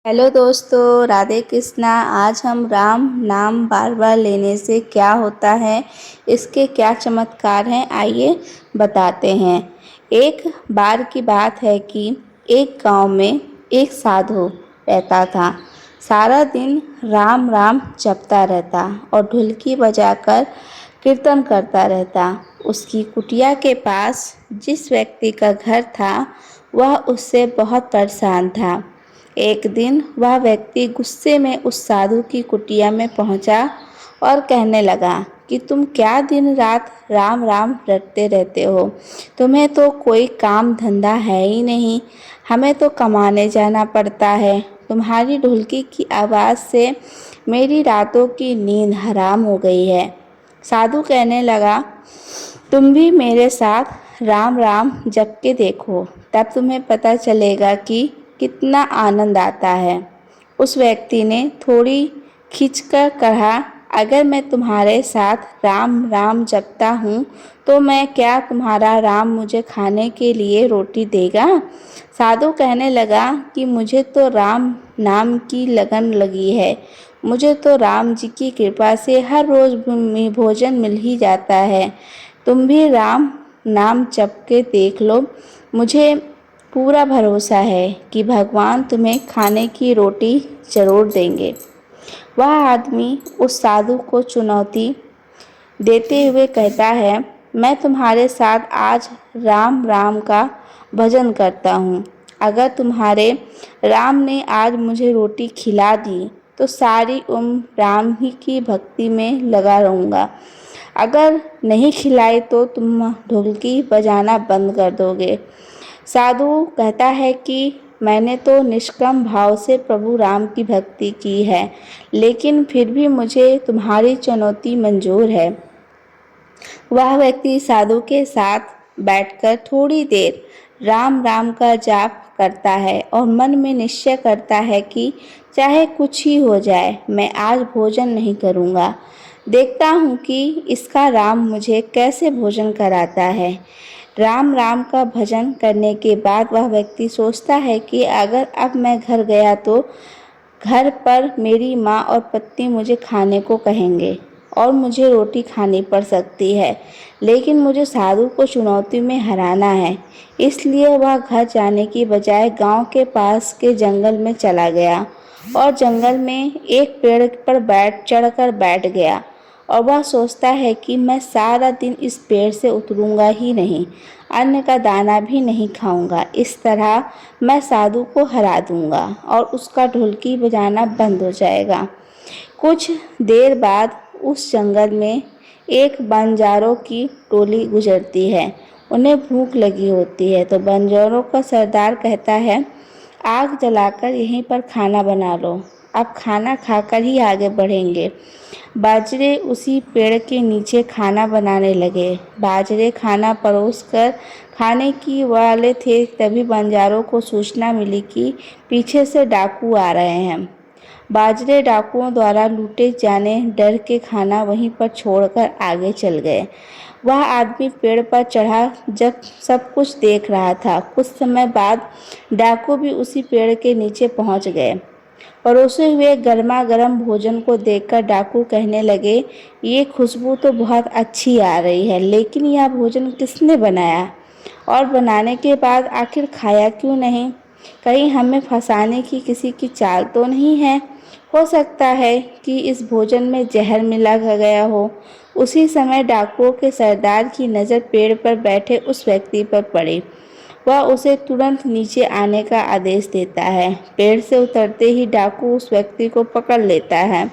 Hello दोस्तों, राधे कृष्णा। आज हम राम नाम बार बार लेने से क्या होता है, इसके क्या चमत्कार हैं, आइए बताते हैं। एक बार की बात है कि एक गांव में एक साधु रहता था। सारा दिन राम राम जपता रहता और ढुलकी बजाकर कीर्तन करता रहता। उसकी कुटिया के पास जिस व्यक्ति का घर था वह उससे बहुत परेशान था। एक दिन वह व्यक्ति गुस्से में उस साधु की कुटिया में पहुंचा और कहने लगा कि तुम क्या दिन रात राम राम रटते रहते हो। तुम्हें तो कोई काम धंधा है ही नहीं। हमें तो कमाने जाना पड़ता है। तुम्हारी ढोलकी की आवाज़ से मेरी रातों की नींद हराम हो गई है। साधु कहने लगा, तुम भी मेरे साथ राम राम जप के देखो, तब तुम्हें पता चलेगा कि कितना आनंद आता है। उस व्यक्ति ने थोड़ी खींचकर कहा, अगर मैं तुम्हारे साथ राम राम जपता हूँ तो मैं क्या तुम्हारा राम मुझे खाने के लिए रोटी देगा। साधु कहने लगा कि मुझे तो राम नाम की लगन लगी है। मुझे तो राम जी की कृपा से हर रोज़ भोजन मिल ही जाता है। तुम भी राम नाम जप के देख लो। मुझे पूरा भरोसा है कि भगवान तुम्हें खाने की रोटी जरूर देंगे। वह आदमी उस साधु को चुनौती देते हुए कहता है, मैं तुम्हारे साथ आज राम राम का भजन करता हूँ। अगर तुम्हारे राम ने आज मुझे रोटी खिला दी तो सारी उम्र राम ही की भक्ति में लगा रहूँगा। अगर नहीं खिलाई तो तुम ढोलकी बजाना बंद कर दोगे। साधु कहता है कि मैंने तो निष्काम भाव से प्रभु राम की भक्ति की है, लेकिन फिर भी मुझे तुम्हारी चुनौती मंजूर है। वह व्यक्ति साधु के साथ बैठकर थोड़ी देर राम राम का जाप करता है और मन में निश्चय करता है कि चाहे कुछ ही हो जाए, मैं आज भोजन नहीं करूँगा। देखता हूँ कि इसका राम मुझे कैसे भोजन कराता है। राम राम का भजन करने के बाद वह व्यक्ति सोचता है कि अगर अब मैं घर गया तो घर पर मेरी माँ और पत्नी मुझे खाने को कहेंगे और मुझे रोटी खानी पड़ सकती है, लेकिन मुझे साधु को चुनौती में हराना है। इसलिए वह घर जाने की बजाय गांव के पास के जंगल में चला गया और जंगल में एक पेड़ पर चढ़कर बैठ गया और वह सोचता है कि मैं सारा दिन इस पेड़ से उतरूंगा ही नहीं, अन्न का दाना भी नहीं खाऊंगा। इस तरह मैं साधु को हरा दूंगा और उसका ढोलकी बजाना बंद हो जाएगा। कुछ देर बाद उस जंगल में एक बंजारों की टोली गुजरती है। उन्हें भूख लगी होती है तो बंजारों का सरदार कहता है, आग जलाकर यहीं पर खाना बना लो। अब खाना खाकर ही आगे बढ़ेंगे। बाजरे उसी पेड़ के नीचे खाना बनाने लगे। बाजरे खाना परोसकर खाने की वाले थे, तभी बंजारों को सूचना मिली कि पीछे से डाकू आ रहे हैं। बाजरे डाकुओं द्वारा लूटे जाने डर के खाना वहीं पर छोड़कर आगे चल गए। वह आदमी पेड़ पर चढ़ा जब सब कुछ देख रहा था। कुछ समय बाद डाकू भी उसी पेड़ के नीचे पहुंच गए। परोसे हुए गर्मा गर्म भोजन को देखकर डाकू कहने लगे, ये खुशबू तो बहुत अच्छी आ रही है, लेकिन यह भोजन किसने बनाया और बनाने के बाद आखिर खाया क्यों नहीं। कहीं हमें फंसाने की किसी की चाल तो नहीं है। हो सकता है कि इस भोजन में जहर मिला गया हो। उसी समय डाकुओं के सरदार की नज़र पेड़ पर बैठे उस व्यक्ति पर पड़ी। वह उसे तुरंत नीचे आने का आदेश देता है। पेड़ से उतरते ही डाकू उस व्यक्ति को पकड़ लेता है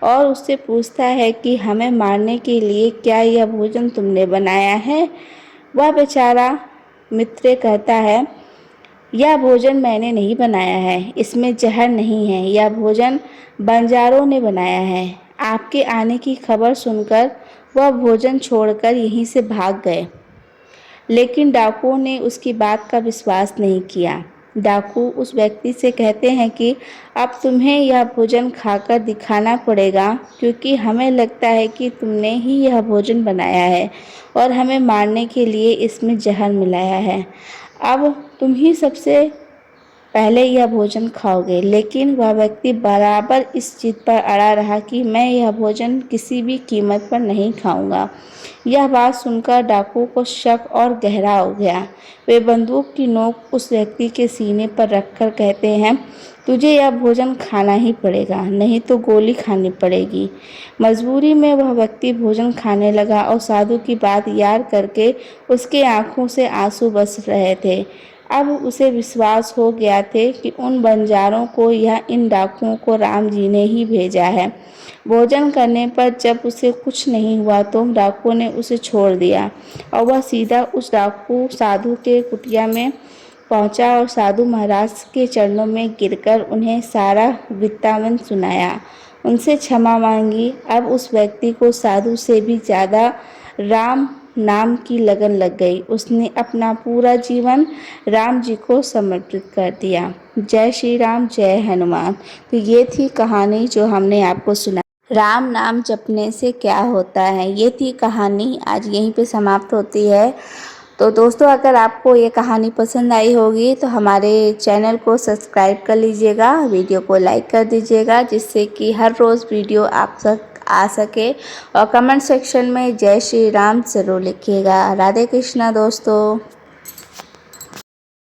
और उससे पूछता है कि हमें मारने के लिए क्या यह भोजन तुमने बनाया है। वह बेचारा मित्र कहता है, यह भोजन मैंने नहीं बनाया है, इसमें जहर नहीं है, यह भोजन बंजारों ने बनाया है। आपके आने की खबर सुनकर वह भोजन छोड़कर यहीं से भाग गए। लेकिन डाकुओं ने उसकी बात का विश्वास नहीं किया। डाकू उस व्यक्ति से कहते हैं कि अब तुम्हें यह भोजन खाकर दिखाना पड़ेगा, क्योंकि हमें लगता है कि तुमने ही यह भोजन बनाया है और हमें मारने के लिए इसमें जहर मिलाया है। अब तुम ही सबसे पहले यह भोजन खाओगे। लेकिन वह व्यक्ति बराबर इस जिद पर अड़ा रहा कि मैं यह भोजन किसी भी कीमत पर नहीं खाऊंगा। यह बात सुनकर डाकू को शक और गहरा हो गया। वे बंदूक की नोक उस व्यक्ति के सीने पर रखकर कहते हैं, तुझे यह भोजन खाना ही पड़ेगा, नहीं तो गोली खानी पड़ेगी। मजबूरी में वह व्यक्ति भोजन खाने लगा और साधु की बात याद करके उसके आंखों से आंसू बरस रहे थे। अब उसे विश्वास हो गया थे कि उन बंजारों को या इन डाकुओं को राम जी ने ही भेजा है। भोजन करने पर जब उसे कुछ नहीं हुआ तो डाकुओं ने उसे छोड़ दिया और वह सीधा उस डाकू साधु के कुटिया में पहुंचा और साधु महाराज के चरणों में गिरकर उन्हें सारा वृत्तांत सुनाया, उनसे क्षमा मांगी। अब उस व्यक्ति को साधु से भी ज़्यादा राम नाम की लगन लग गई। उसने अपना पूरा जीवन राम जी को समर्पित कर दिया। जय श्री राम, जय हनुमान। तो ये थी कहानी जो हमने आपको सुना। राम नाम जपने से क्या होता है, ये थी कहानी। आज यहीं पे समाप्त होती है। तो दोस्तों, अगर आपको ये कहानी पसंद आई होगी तो हमारे चैनल को सब्सक्राइब कर लीजिएगा, वीडियो को लाइक कर दीजिएगा, जिससे कि हर रोज़ वीडियो आप तक आ सके। और कमेंट सेक्शन में जय श्री राम ज़रूर लिखिएगा। राधे कृष्णा दोस्तों।